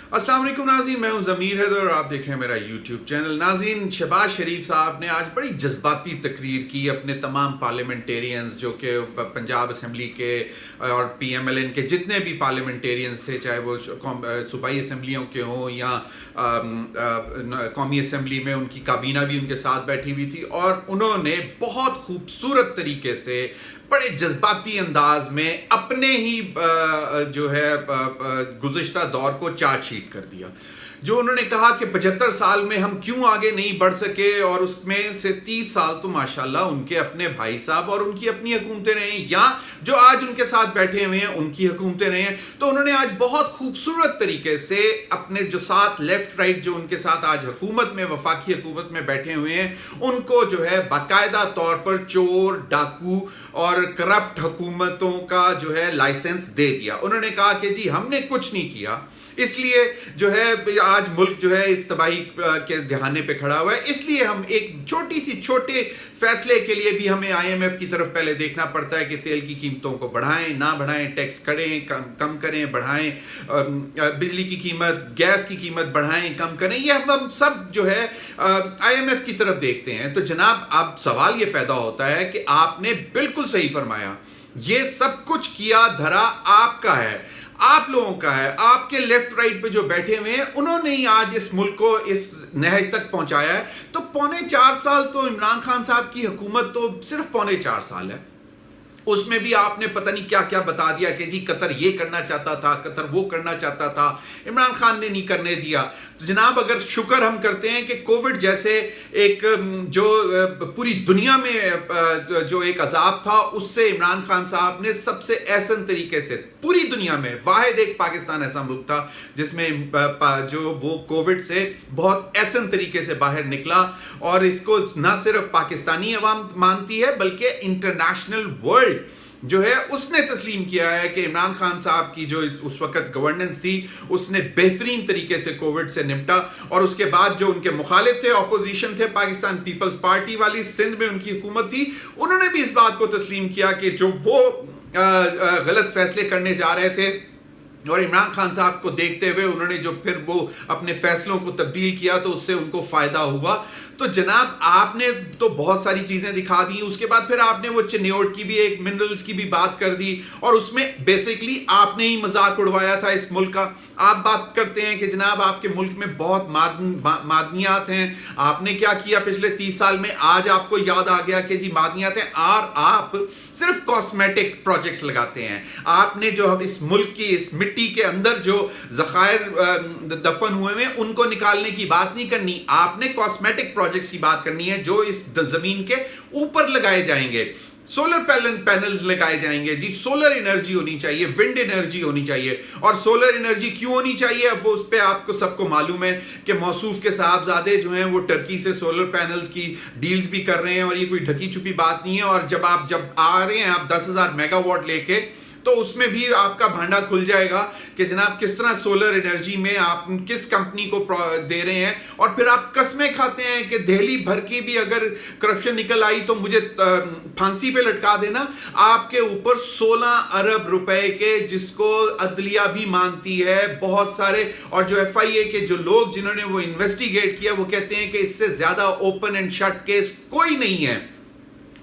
अस्सलाम वालेकुम नाज़रीन, मैं हूं ज़मीर हैदर और आप देख रहे हैं मेरा यूट्यूब चैनल। नाज़रीन, शहबाज शरीफ साहब ने आज बड़ी जज्बाती तकरीर की अपने तमाम पार्लियामेंटेरियंस जो कि पंजाब असम्बली के और PMLN के जितने भी पार्लियामेंटेरियंस थे, चाहे वो सूबाई असम्बलियों के हों या कौमी असम्बली में उनकी काबीना भी उनके साथ बैठी हुई थी, और उन्होंने बहुत खूबसूरत तरीके से बड़े जज्बाती अंदाज में अपने ही जो है गुज़िश्ता दौर को चार्जशीट कर दिया। जो उन्होंने कहा कि 75 साल में हम क्यों आगे नहीं बढ़ सके, और उसमें से 30 साल तो माशाल्लाह उनके अपने भाई साहब और उनकी अपनी हुकूमतें रहे हैं, या जो आज उनके साथ बैठे हुए हैं उनकी हुकूमतें रहे हैं। तो उन्होंने आज बहुत खूबसूरत तरीके से अपने जो साथ लेफ्ट राइट जो उनके साथ आज हुकूमत में, वफाकी हुकूमत में बैठे हुए हैं, उनको जो है बाकायदा तौर पर चोर, डाकू और करप्ट हुकूमतों का जो है लाइसेंस दे दिया। उन्होंने कहा कि जी हमने कुछ नहीं किया, इसलिए जो है आज मुल्क जो है इस तबाही के दहाने पे खड़ा हुआ है। इसलिए हम एक छोटे फैसले के लिए भी हमें IMF की तरफ पहले देखना पड़ता है कि तेल की कीमतों को बढ़ाएं ना बढ़ाएं, टैक्स करें कम करें बढ़ाएं, बिजली की कीमत, गैस की कीमत बढ़ाएं कम करें, ये हम सब जो है IMF की तरफ देखते हैं। तो जनाब, अब सवाल ये पैदा होता है कि आपने बिल्कुल सही फरमाया, ये सब कुछ किया धरा आपका है, आप लोगों का है, आपके लेफ्ट राइट पे जो बैठे हुए हैं उन्होंने ही आज इस मुल्क को इस नहज तक पहुंचाया है। तो 4.25 साल तो इमरान खान साहब की हुकूमत तो सिर्फ 4.25 साल है, उसमें भी आपने पता नहीं क्या क्या बता दिया कि जी कतर ये करना चाहता था, कतर वो करना चाहता था, इमरान खान ने नहीं करने दिया। तो जनाब, अगर शुक्र हम करते हैं कि कोविड जैसे एक जो पूरी दुनिया में जो एक अजाब था, उससे इमरान खान साहब ने सबसे एहसन तरीके से पूरी दुनिया में, वाहिद एक पाकिस्तान ऐसा मुल्क था जिसमें जो वो कोविड से बहुत एहसन तरीके से बाहर निकला, और इसको ना सिर्फ पाकिस्तानी अवाम मानती है बल्कि इंटरनेशनल वर्ल्ड जो है उसने तस्लीम किया है कि इमरान खान साहब की जो उस वक्त गवर्नेंस थी उसने बेहतरीन तरीके से कोविड से निपटा। और उसके बाद जो उनके मुखालिफ थे, ऑपोजिशन थे, पाकिस्तान पीपल्स पार्टी वाली, सिंध में उनकी हुकूमत थी, उन्होंने भी इस बात को तस्लीम किया कि जो वो गलत फैसले करने जा रहे थे, और इमरान खान साहब को देखते हुए उन्होंने जो फिर वो अपने फैसलों को तब्दील किया तो उससे उनको फायदा हुआ। तो जनाब, आपने तो बहुत सारी चीजें दिखा दी, उसके बाद फिर आपने वो चिन्योट की भी, एक मिनरल्स की भी बात कर दी, और उसमें बेसिकली आपने ही मजाक उड़वाया था इस मुल्क का। आप बात करते हैं कि जनाब आपके मुल्क में बहुत मादनियात हैं, आपने क्या किया पिछले 30 साल में, आज आपको याद आ गया कि जी मादनियात हैं, और आप सिर्फ कॉस्मेटिक प्रोजेक्ट्स लगाते हैं। आपने जो हम इस मुल्क की इस मिट्टी के अंदर जो जखायर दफन हुए हैं उनको निकालने की बात नहीं करनी, आपने कॉस्मेटिक प्रोजेक्ट्स की बात करनी है जो इस जमीन के ऊपर लगाए जाएंगे। सोलर पैनल्स लगाए जाएंगे जी, सोलर एनर्जी होनी चाहिए, विंड एनर्जी होनी चाहिए। और सोलर एनर्जी क्यों होनी चाहिए, अब वो उस पर आपको सबको मालूम है कि मौसूफ के साहबजादे जो हैं वो टर्की से सोलर पैनल्स की डील्स भी कर रहे हैं, और ये कोई ढकी छुपी बात नहीं है। और जब आ रहे हैं आप 10,000 मेगावाट लेके, तो उसमें भी आपका भांडा खुल जाएगा कि जनाब किस तरह सोलर एनर्जी में आप किस कंपनी को दे रहे हैं। और फिर आप कसमें खाते हैं कि दिल्ली भर की भी अगर करप्शन निकल आई तो मुझे फांसी पे लटका देना। आपके ऊपर 16 अरब रुपए के, जिसको अदलिया भी मानती है, बहुत सारे, और जो FIA के जो लोग जिन्होंने वो इन्वेस्टिगेट किया वो कहते हैं कि इससे ज्यादा ओपन एंड शट केस कोई नहीं है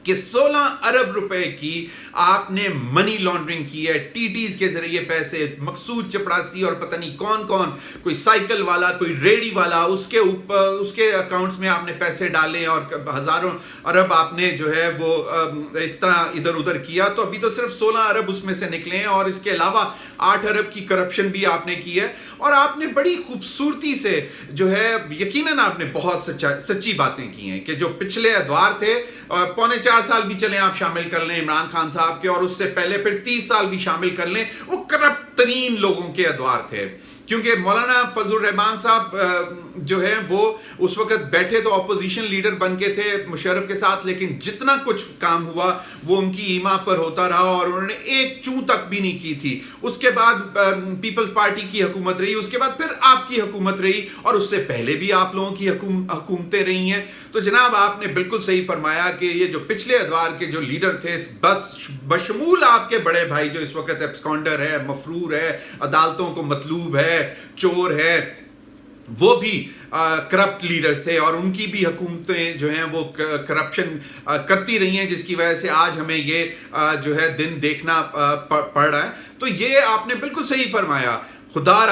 कि 16 अरब रुपए की आपने मनी लॉन्ड्रिंग की है, TTs के जरिए पैसे, मकसूद चपरासी और पता नहीं कौन कौन, कोई साइकिल वाला, कोई रेडी वाला, उसके ऊपर उसके अकाउंट्स में आपने पैसे डाले और हजारों अरब आपने जो है वो इस तरह इधर उधर किया। तो अभी तो सिर्फ 16 अरब उसमें से निकले हैं, और इसके अलावा 8 अरब की करप्शन भी आपने की है। और आपने बड़ी खूबसूरती से जो है, यकीनन आपने बहुत सच्ची बातें की हैं कि जो पिछले अदवार थे, 4.25 साल भी चले आप शामिल कर लें इमरान खान साहब के, और उससे पहले फिर 30 साल भी शामिल कर लें, वो करप्ट तरीन लोगों के अदवार थे। क्योंकि मौलाना फजल रहमान साहब जो है वो उस वक्त बैठे तो अपोजिशन लीडर बन के थे मुशर्रफ के साथ, लेकिन जितना कुछ काम हुआ वो उनकी ईमा पर होता रहा, और उन्होंने एक चूं तक भी नहीं की थी। उसके बाद पीपल्स पार्टी की हुकूमत रही, उसके बाद फिर आपकी हुकूमत रही, और उससे पहले भी आप लोगों की हुकूमतें रही हैं। तो जनाब, आपने बिल्कुल सही फरमाया कि ये जो पिछले अदवार के जो लीडर थे, बशमूल आपके बड़े भाई जो इस वक्त एब्सकॉन्डर है, मफरूर है, अदालतों को मतलूब है, ہے چور ہے وہ بھی کرپٹ لیڈرز تھے اور ان کی بھی حکومتیں جو ہیں وہ کرپشن کرتی رہی ہیں، جس کی وجہ سے آج ہمیں یہ جو ہے دن دیکھنا پڑ رہا ہے۔ تو یہ آپ نے بالکل صحیح فرمایا، خدا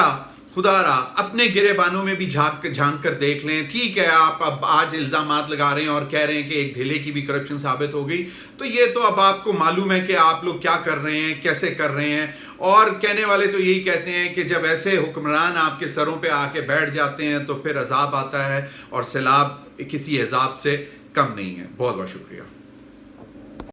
را اپنے گریبانوں میں بھی جھانک کر دیکھ لیں۔ ٹھیک ہے، آپ اب آج الزامات لگا رہے ہیں اور کہہ رہے ہیں کہ ایک دھیلے کی بھی کرپشن ثابت ہو گئی، تو یہ تو اب آپ کو معلوم ہے کہ آپ لوگ کیا کر رہے ہیں، کیسے کر رہے ہیں۔ اور کہنے والے تو یہی کہتے ہیں کہ جب ایسے حکمران آپ کے سروں پہ آ کے بیٹھ جاتے ہیں تو پھر عذاب آتا ہے، اور سیلاب کسی عذاب سے کم نہیں ہے۔ بہت بہت شکریہ۔